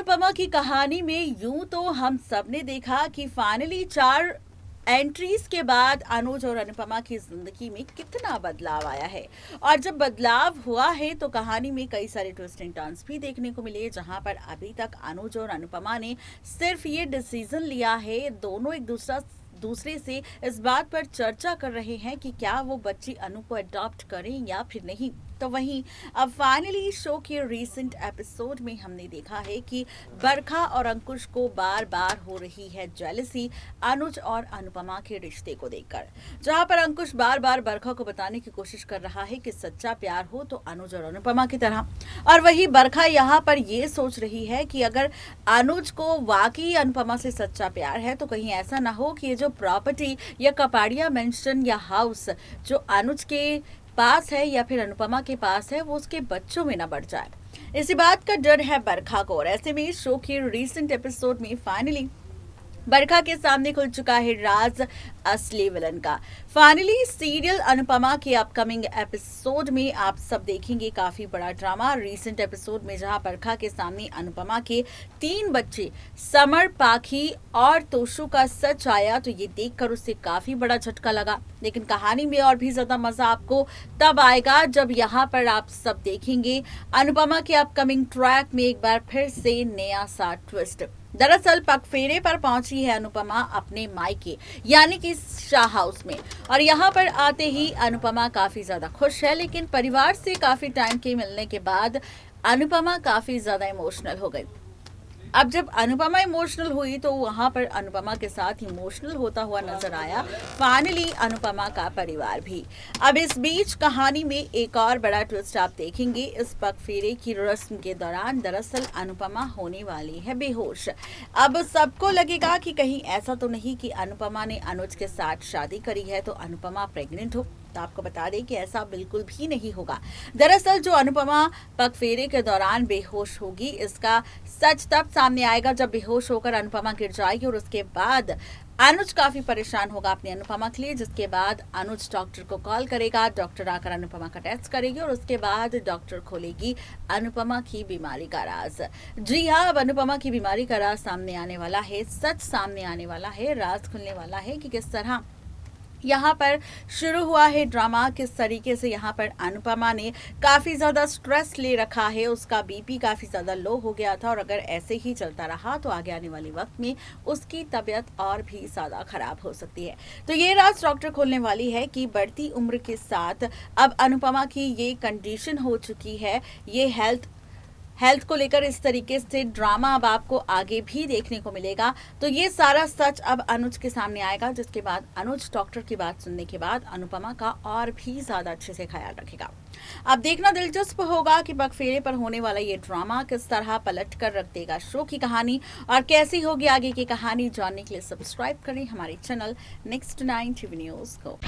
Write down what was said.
अनुपमा की कहानी में यूं तो हम सब ने देखा कि फाइनली 4 एंट्रीज के बाद अनुज और अनुपमा की जिंदगी में कितना बदलाव आया है। और जब बदलाव हुआ है तो कहानी में कई सारे ट्विस्ट एंड टर्न्स भी देखने को मिले, जहां पर अभी तक अनुज और अनुपमा ने सिर्फ ये डिसीजन लिया है, दोनों एक दूसरे से इस बात पर चर्चा कर रहे हैं कि क्या वो बच्ची अनु को अडॉप्ट करें या फिर नहीं। तो वहीं अब फाइनली शो के रीसेंट एपिसोड में हमने देखा है कि बरखा और अंकुश को बार बार हो रही है जेलसी अनुज और अनुपमा के रिश्ते को देखकर, जहां पर अंकुश बार बार बरखा को बताने की कोशिश कर रहा है कि सच्चा प्यार हो तो अनुज और अनुपमा की तरह, और वही बरखा यहाँ पर ये सोच रही है कि अगर अनुज को वाकई अनुपमा से सच्चा प्यार है तो कहीं ऐसा ना हो कि ये जो प्रॉपर्टी या कपाड़िया मेंशन या हाउस जो अनुज के पास है या फिर अनुपमा के पास है वो उसके बच्चों में ना बढ़ जाए। इसी बात का डर है बरखा को, और ऐसे में शो के रीसेंट एपिसोड में फाइनली बरखा के सामने खुल चुका है राज असली विलन का। फाइनली सीरियल अनुपमा के अपकमिंग एपिसोड में आप सब देखेंगे काफी बड़ा ड्रामा रीसेंट एपिसोड में, जहां बरखा के सामने अनुपमा के 3 बच्चे समर, पाखी और तोशु का सच आया तो ये देखकर उसे काफी बड़ा झटका लगा। लेकिन कहानी में और भी ज्यादा मजा आपको तब आएगा जब यहाँ पर आप सब देखेंगे अनुपमा के अपकमिंग ट्रैक में एक बार फिर से नया सा ट्विस्ट। दरअसल पगफेरे पर पहुंची है अनुपमा अपने मायके यानी कि शाह हाउस में, और यहाँ पर आते ही अनुपमा काफी ज्यादा खुश है, लेकिन परिवार से काफी टाइम के मिलने के बाद अनुपमा काफी ज्यादा इमोशनल हो गई। अब जब अनुपमा इमोशनल हुई तो वहां पर अनुपमा के साथ इमोशनल होता हुआ नजर आया फाइनली अनुपमा का परिवार भी। अब इस बीच कहानी में एक और बड़ा ट्विस्ट आप देखेंगे इस पगफेरे की रस्म के दौरान। दरअसल अनुपमा होने वाली है बेहोश। अब सबको लगेगा कि कहीं ऐसा तो नहीं कि अनुपमा ने अनुज के साथ शादी करी है तो अनुपमा प्रेग्नेंट हो, तो आपको बता दें कि ऐसा बिल्कुल भी नहीं होगा। दरअसल जो अनुपमा पगफेरे के दौरान बेहोश होगी इसका सच तब सामने आएगा जब बेहोश होकर अनुपमा गिर जाएगी, और उसके बाद अनुज काफी परेशान होगा अपनी अनुपमा के लिए, जिसके बाद अनुज डॉक्टर को कॉल करेगा, डॉक्टर आकर अनुपमा का टेस्ट करेगी और उसके बाद डॉक्टर खोलेगी अनुपमा की बीमारी का राज। जी हाँ, अब अनुपमा की बीमारी का राज सामने आने वाला है, सच सामने आने वाला है, राज खुलने वाला है कि किस तरह यहाँ पर शुरू हुआ है ड्रामा, किस तरीके से यहाँ पर अनुपमा ने काफ़ी ज़्यादा स्ट्रेस ले रखा है, उसका बीपी काफ़ी ज़्यादा लो हो गया था और अगर ऐसे ही चलता रहा तो आगे आने वाले वक्त में उसकी तबीयत और भी ज़्यादा ख़राब हो सकती है। तो ये राज डॉक्टर खोलने वाली है कि बढ़ती उम्र के साथ अब अनुपमा की ये कंडीशन हो चुकी है, ये हेल्थ को लेकर इस तरीके से ड्रामा अब आपको आगे भी देखने को मिलेगा। तो ये सारा सच अब अनुज के सामने आएगा, जिसके बाद अनुज डॉक्टर की बात सुनने के बाद अनुपमा का और भी ज्यादा अच्छे से ख्याल रखेगा। अब देखना दिलचस्प होगा कि पगफेरे पर होने वाला ये ड्रामा किस तरह पलट कर रख देगा शो की कहानी, और कैसी होगी आगे की कहानी जानने के लिए सब्सक्राइब करें हमारे चैनल नेक्स्ट 9 टीवी न्यूज को।